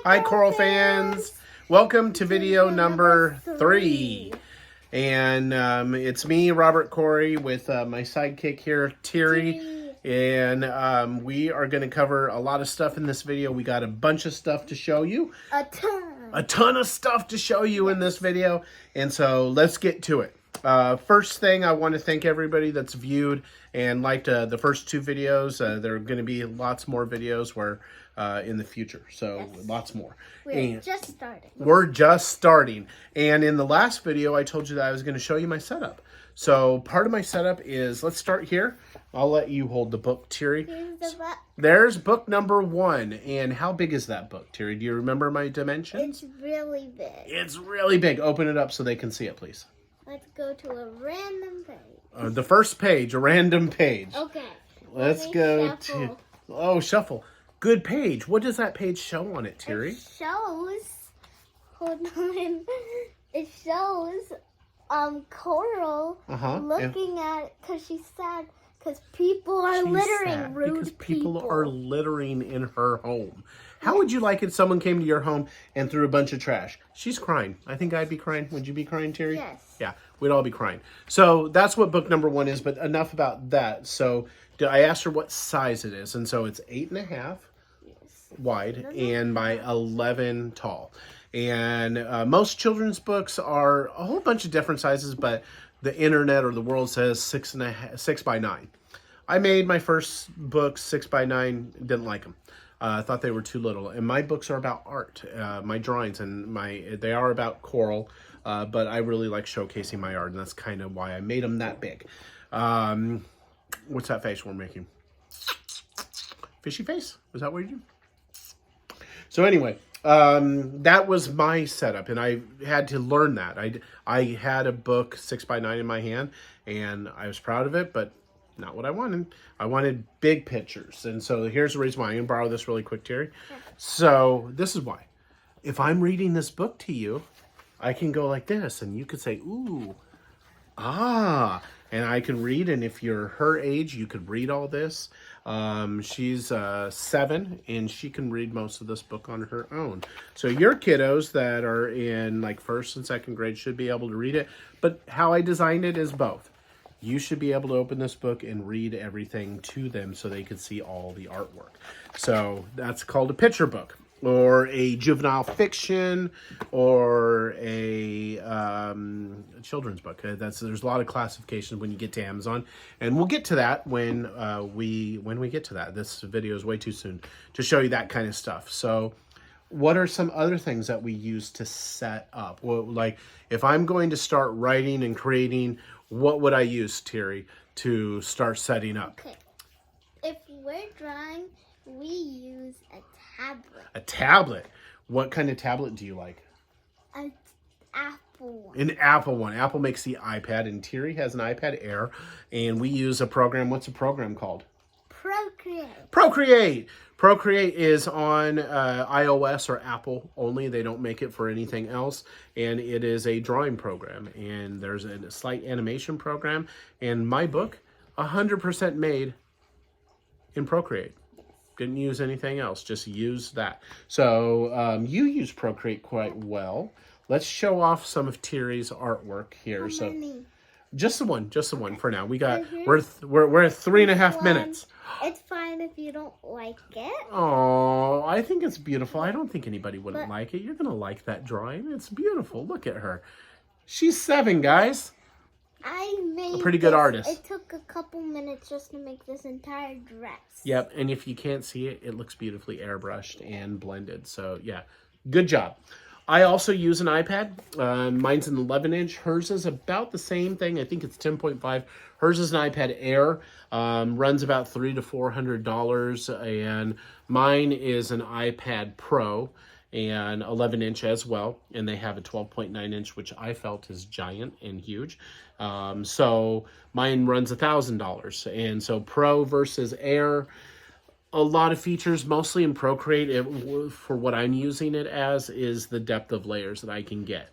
Hi, Coral fans. Welcome to video number 3. And it's me, Robert Corey, with my sidekick here, Terry. And we are going to cover a lot of stuff in this video. We got a bunch of stuff to show you. A ton of stuff to show you in this video. And so let's get to it. First thing, I want to thank everybody that's viewed and liked the first 2 videos. There are going to be lots more videos where in the future, so yes. Lots more. We're just starting. We're just starting. And in the last video, I told you that I was going to show you my setup. So part of my setup is, let's start here. I'll let you hold the book, Terry. Here's the book. There's book number 1. And how big is that book, Terry? Do you remember my dimensions? It's really big. It's really big. Open it up so they can see it, please. Let's go to a random page. The first page, a random page. Okay. Let's go to... Oh, shuffle. Good page. What does that page show on it, Terry? It shows... Hold on. It shows Coral looking at... Because she's sad. Because people are littering. Rude because people are littering in her home. How would you like it if someone came to your home and threw a bunch of trash? She's crying. I think I'd be crying. Would you be crying, Terry? Yes. Yeah, we'd all be crying. So that's what book number 1 is, but enough about that. So I asked her what size it is, and so it's 8.5 wide and by 11 tall. And most children's books are a whole bunch of different sizes, but the internet or the world says 6 by 9. I made my first books 6 by 9, didn't like them. I thought they were too little. And my books are about art, my drawings, and they are about Coral, but I really like showcasing my art, and that's kind of why I made them that big. What's that face we're making? Fishy face? Is that what you do? So anyway, that was my setup, and I had to learn that. I had a book 6 by 9 in my hand, and I was proud of it, but not what I wanted. I wanted big pictures. And so here's the reason why. I'm going to borrow this really quick, Terry. Yeah. So this is why. If I'm reading this book to you, I can go like this, and you could say, ooh, ah, and I can read. And if you're her age, you could read all this. She's 7, and she can read most of this book on her own. So your kiddos that are in like 1st and 2nd grade should be able to read it. But how I designed it is both. You should be able to open this book and read everything to them so they can see all the artwork. So that's called a picture book, or a juvenile fiction, or a children's book. There's a lot of classifications when you get to Amazon, and we'll get to that when we get to that. This video is way too soon to show you that kind of stuff. So what are some other things that we use to set up? Well, like if I'm going to start writing and creating, what would I use, Terry, to start setting up? Okay. If we're drawing, we use a tablet. A tablet? What kind of tablet do you like? An Apple one. An Apple one. Apple makes the iPad, and Terry has an iPad Air, and we use a program. What's a program called? Procreate. Procreate. Procreate is on iOS or Apple only. They don't make it for anything else. And it is a drawing program. And there's a slight animation program. And my book, 100% made in Procreate. Didn't use anything else. Just use that. So you use Procreate quite well. Let's show off some of Terry's artwork here. How many? Just the one for now. We got we're at 3.5 minutes. It's fine if you don't like it. Oh, I think it's beautiful. I don't think anybody wouldn't like it. You're gonna like that drawing. It's beautiful. Look at her. She's 7, guys. I made a pretty good artist. It took a couple minutes just to make this entire dress. Yep, and if you can't see it, it looks beautifully airbrushed and blended. So yeah, good job. I also use an iPad. Mine's an 11-inch. Hers is about the same thing. I think it's 10.5. Hers is an iPad Air. Runs about $300 to $400. And mine is an iPad Pro and 11-inch as well. And they have a 12.9-inch, which I felt is giant and huge. So mine runs $1,000. And so Pro versus Air, a lot of features, mostly in Procreate, for what I'm using it as, is the depth of layers that I can get.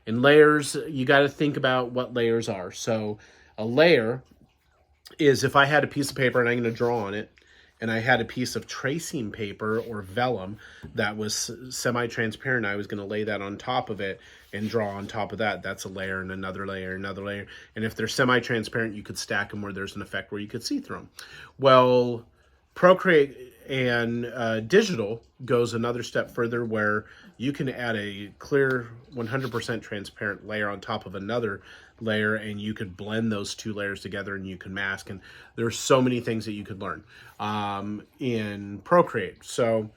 And layers, you got to think about what layers are. So a layer is if I had a piece of paper and I'm going to draw on it, and I had a piece of tracing paper or vellum that was semi-transparent. I was going to lay that on top of it and draw on top of that. That's a layer and another layer, another layer. And if they're semi-transparent, you could stack them where there's an effect where you could see through them. Well, Procreate and digital goes another step further, where you can add a clear 100% transparent layer on top of another layer, and you could blend those two layers together and you can mask. And there's so many things that you could learn in Procreate. So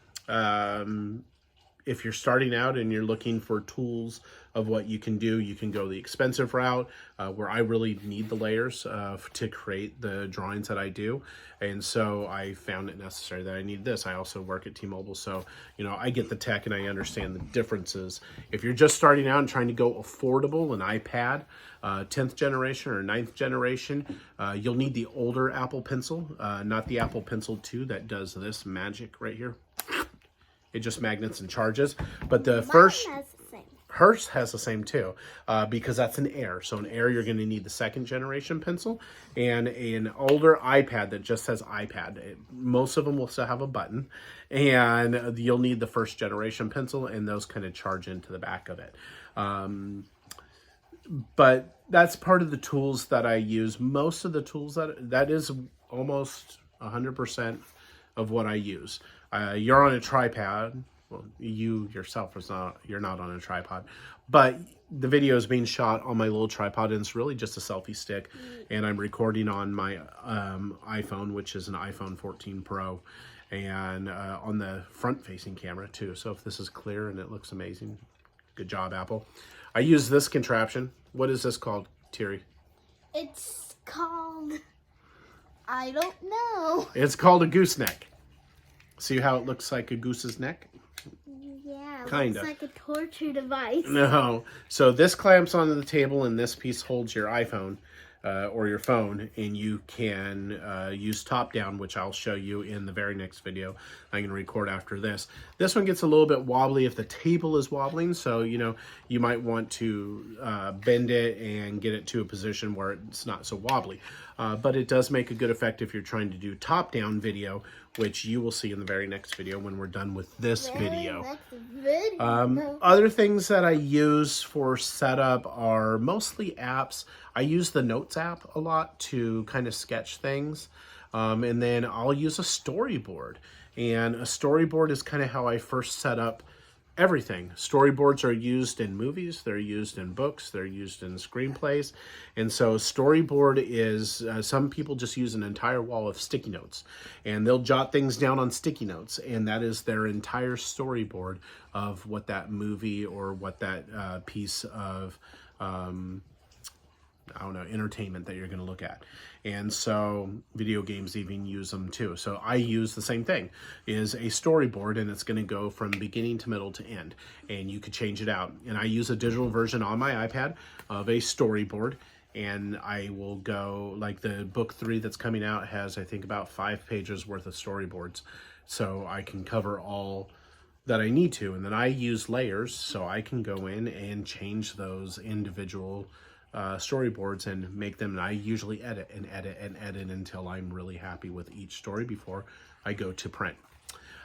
if you're starting out and you're looking for tools of what you can do, you can go the expensive route where I really need the layers to create the drawings that I do. And so I found it necessary that I need this. I also work at T-Mobile, so you know, I get the tech and I understand the differences. If you're just starting out and trying to go affordable, an iPad, 10th generation or 9th generation, you'll need the older Apple Pencil, not the Apple Pencil 2 that does this magic right here. It just magnets and charges. But the first, hers has the same too, because that's an Air. So an Air, you're going to need the 2nd generation pencil, and an older iPad that just says iPad. Most of them will still have a button, and you'll need the 1st generation pencil, and those kind of charge into the back of it. But that's part of the tools that I use. Most of the tools that is almost 100% of what I use. You're on a tripod. Well, you yourself you're not on a tripod, but the video is being shot on my little tripod, and it's really just a selfie stick, and I'm recording on my iPhone, which is an iPhone 14 Pro, and on the front-facing camera too. So if this is clear and it looks amazing, good job, Apple. I use this contraption. What is this called, Terry? It's called, I don't know. It's called a gooseneck. See how it looks like a goose's neck? Yeah, kind of. of. It's like a torture device. No. So this clamps onto the table, and this piece holds your iPhone or your phone, and you can use top down, which I'll show you in the very next video I'm going to record after this. This one gets a little bit wobbly if the table is wobbling, so you know, you might want to bend it and get it to a position where it's not so wobbly. But it does make a good effect if you're trying to do top down video, which you will see in the very next video when we're done with this video. Other things that I use for setup are mostly apps. I use the Notes app a lot to kind of sketch things. And then I'll use a storyboard. And a storyboard is kind of how I first set up everything. Storyboards are used in movies, they're used in books, they're used in screenplays. And so storyboard is, some people just use an entire wall of sticky notes, and they'll jot things down on sticky notes, and that is their entire storyboard of what that movie or what that piece of I don't know, entertainment that you're going to look at. And so video games even use them too. So I use the same thing, is a storyboard, and it's going to go from beginning to middle to end, and you could change it out. And I use a digital version on my iPad of a storyboard, and I will go, like the book 3 that's coming out has, I think, about 5 pages worth of storyboards. So I can cover all that I need to. And then I use layers, so I can go in and change those individual storyboards and make them, and I usually edit and edit and edit until I'm really happy with each story before I go to print.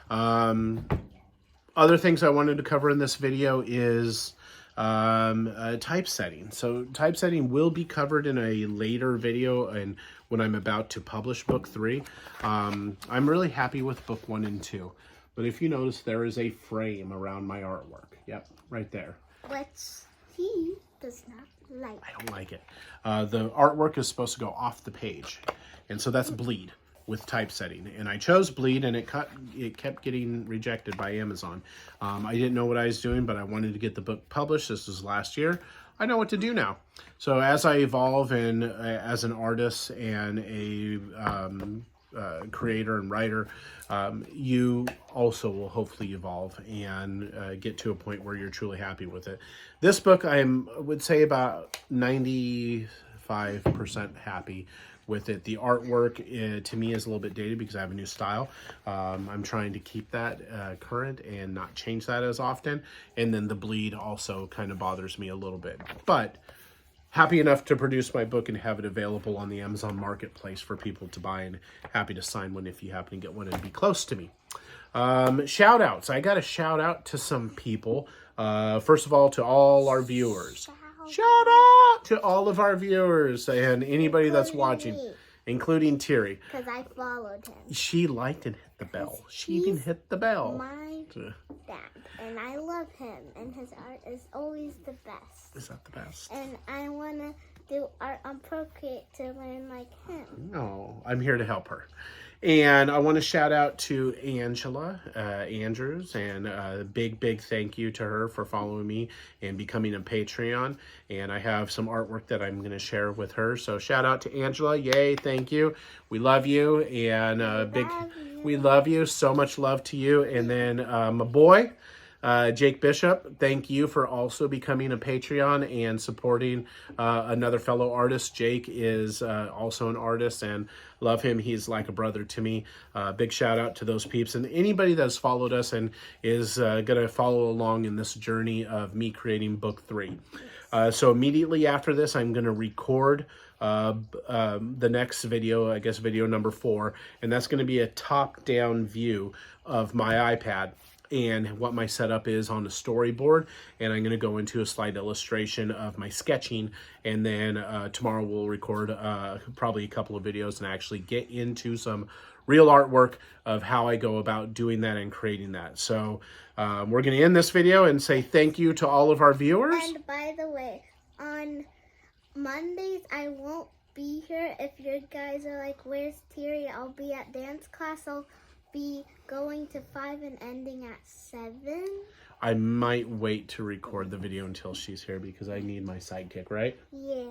Other things I wanted to cover in this video is typesetting. So typesetting will be covered in a later video and when I'm about to publish book 3. I'm really happy with book 1 and 2, but if you notice, there is a frame around my artwork. Yep, right there. Which he does not like. I don't like it. The artwork is supposed to go off the page, and so that's bleed with typesetting. And I chose bleed, and it kept getting rejected by Amazon. I didn't know what I was doing, but I wanted to get the book published. This was last year. I know what to do now. So as I evolve and as an artist and a creator and writer, you also will hopefully evolve and get to a point where you're truly happy with it. This book, I would say about 95% happy with it. The artwork to me is a little bit dated because I have a new style. I'm trying to keep that current and not change that as often. And then the bleed also kind of bothers me a little bit. But happy enough to produce my book and have it available on the Amazon Marketplace for people to buy, and happy to sign one if you happen to get one and be close to me. Shout outs. I got to shout out to some people. First of all, to all our viewers. Shout out to all of our viewers and anybody that's watching, including Terry. Because I followed him. She liked and hit the bell. She even hit the bell. My dad, and I love him, and his art is always the best. Is that the best? And I want to do art on Procreate to learn like him. No, I'm here to help her. And I want to shout out to Angela Andrews, and a big thank you to her for following me and becoming a Patreon. And I have some artwork that I'm going to share with her. So shout out to Angela. Yay, thank you. We love you. And we love you. So much love to you. And then my boy, Jake Bishop, thank you for also becoming a Patreon and supporting another fellow artist. Jake is also an artist, and love him. He's like a brother to me. Big shout out to those peeps and anybody that's followed us and is going to follow along in this journey of me creating book 3. So immediately after this, I'm going to record the next video, I guess video number 4, and that's going to be a top-down view of my iPad and what my setup is on the storyboard, and I'm going to go into a slide illustration of my sketching, and then tomorrow we'll record probably a couple of videos and actually get into some real artwork of how I go about doing that and creating that. So we're going to end this video and say thank you to all of our viewers. And by the way, on Mondays I won't be here. If you guys are like, where's Terry? I'll be at dance class. I'll be going to 5 and ending at 7. I might wait to record the video until she's here because I need my sidekick, right? Yeah.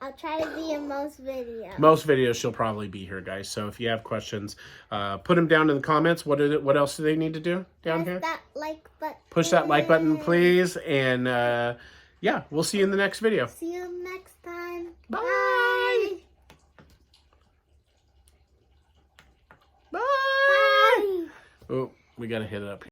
I'll try to be in most videos. Most videos she'll probably be here, guys. So if you have questions, put them down in the comments. What else do they need to do down here? That like button. Push that like button, please. And yeah, we'll see you in the next video. See you next time. Bye. Bye. Bye. Bye. Oh, we got to hit it up here.